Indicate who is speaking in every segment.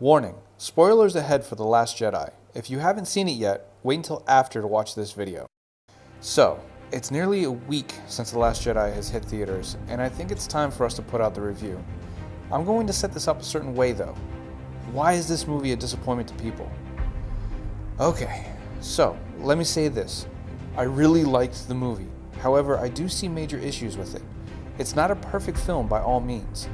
Speaker 1: Warning, spoilers ahead for The Last Jedi. If you haven't seen it yet, wait until after to watch this video. So, it's nearly a week since The Last Jedi has hit theaters, and I think it's time for us to put out the review. I'm going to set this up a certain way though. Why is this movie a disappointment to people? Okay, so let me say this. I really liked the movie. However, I do see major issues with it. It's not a perfect film by all means.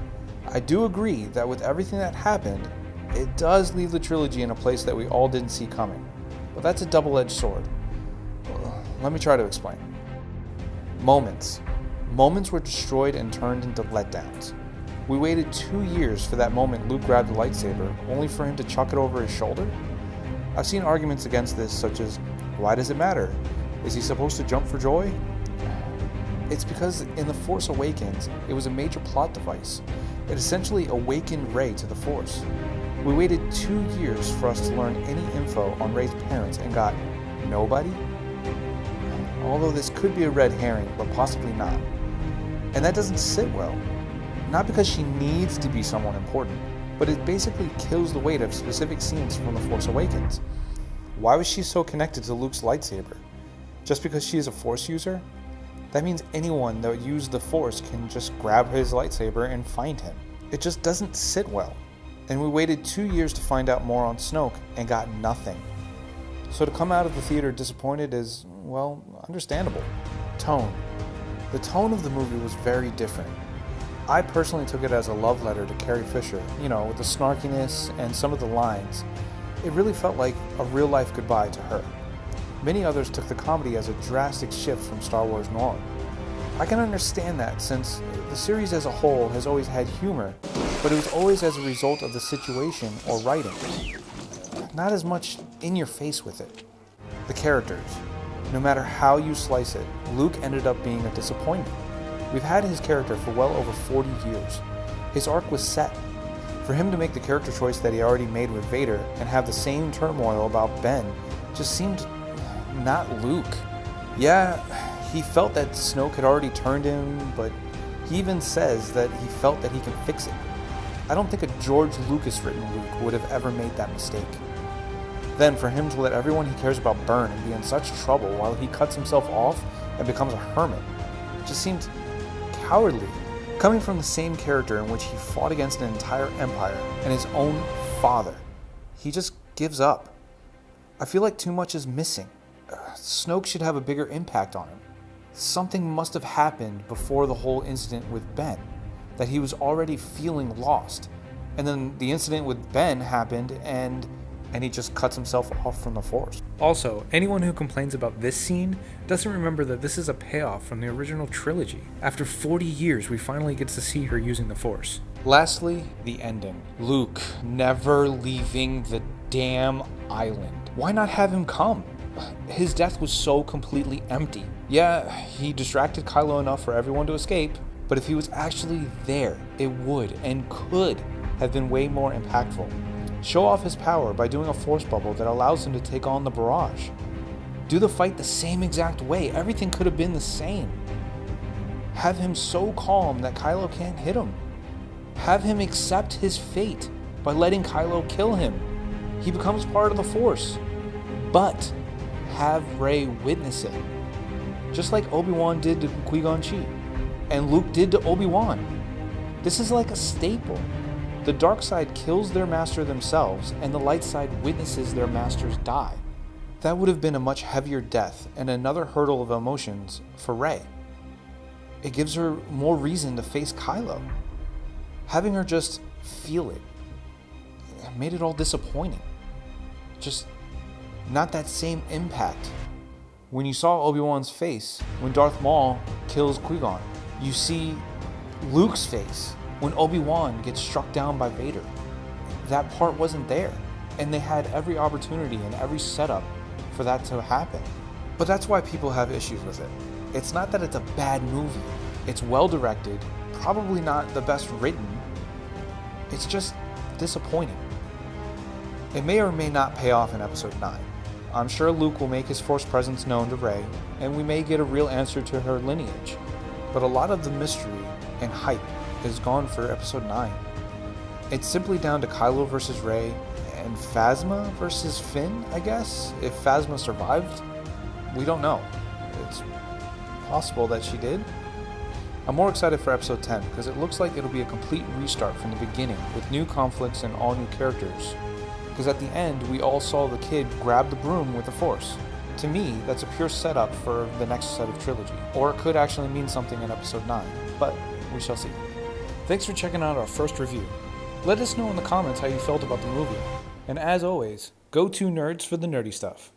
Speaker 1: I do agree that with everything that happened, it does leave the trilogy in a place that we all didn't see coming. But that's a double-edged sword. Let me try to explain. Moments. Moments were destroyed and turned into letdowns. We waited 2 years for that moment Luke grabbed the lightsaber, only for him to chuck it over his shoulder? I've seen arguments against this, such as, why does it matter? Is he supposed to jump for joy? It's because in The Force Awakens, it was a major plot device. It essentially awakened Rey to the Force. We waited 2 years for us to learn any info on Rey's parents and got nobody? Although this could be a red herring, but possibly not. And that doesn't sit well. Not because she needs to be someone important, but it basically kills the weight of specific scenes from The Force Awakens. Why was she so connected to Luke's lightsaber? Just because she is a Force user? That means anyone that used the Force can just grab his lightsaber and find him. It just doesn't sit well. And we waited 2 years to find out more on Snoke and got nothing. So to come out of the theater disappointed is, well, understandable. Tone. The tone of the movie was very different. I personally took it as a love letter to Carrie Fisher, with the snarkiness and some of the lines. It really felt like a real-life goodbye to her. Many others took the comedy as a drastic shift from Star Wars norm. I can understand that since the series as a whole has always had humor, but it was always as a result of the situation or writing. Not as much in your face with it. The characters. No matter how you slice it, Luke ended up being a disappointment. We've had his character for well over 40 years. His arc was set. For him to make the character choice that he already made with Vader and have the same turmoil about Ben just seemed not Luke. Yeah, he felt that Snoke had already turned him, but he even says that he felt that he can fix it. I don't think a George Lucas written Luke would have ever made that mistake. Then for him to let everyone he cares about burn and be in such trouble while he cuts himself off and becomes a hermit just seemed cowardly. Coming from the same character in which he fought against an entire empire and his own father, he just gives up. I feel like too much is missing. Snoke should have a bigger impact on him. Something must have happened before the whole incident with Ben, that he was already feeling lost. And then the incident with Ben happened and he just cuts himself off from the Force. Also, anyone who complains about this scene doesn't remember that this is a payoff from the original trilogy. After 40 years, we finally get to see her using the Force. Lastly, the ending. Luke never leaving the damn island. Why not have him come? His death was so completely empty. Yeah, he distracted Kylo enough for everyone to escape, but if he was actually there, it would and could have been way more impactful. Show off his power by doing a force bubble that allows him to take on the barrage. Do the fight the same exact way. Everything could have been the same. Have him so calm that Kylo can't hit him. Have him accept his fate by letting Kylo kill him. He becomes part of the Force. But have Rey witness it. Just like Obi-Wan did to Qui-Gon Jinn, and Luke did to Obi-Wan. This is like a staple. The dark side kills their master themselves, and the light side witnesses their masters die. That would have been a much heavier death and another hurdle of emotions for Rey. It gives her more reason to face Kylo. Having her just feel it made it all disappointing. Just not that same impact. When you saw Obi-Wan's face when Darth Maul kills Qui-Gon, you see Luke's face when Obi-Wan gets struck down by Vader. That part wasn't there, and they had every opportunity and every setup for that to happen. But that's why people have issues with it. It's not that it's a bad movie. It's well directed, probably not the best written. It's just disappointing. It may or may not pay off in Episode 9. I'm sure Luke will make his Force presence known to Rey, and we may get a real answer to her lineage. But a lot of the mystery and hype is gone for Episode 9. It's simply down to Kylo versus Rey and Phasma versus Finn, I guess. If Phasma survived, we don't know. It's possible that she did. I'm more excited for episode 10 because it looks like it'll be a complete restart from the beginning with new conflicts and all new characters. Because at the end, we all saw the kid grab the broom with the Force. To me, that's a pure setup for the next set of trilogy. Or it could actually mean something in episode 9, but we shall see. Thanks for checking out our first review. Let us know in the comments how you felt about the movie. And as always, go to nerds for the nerdy stuff.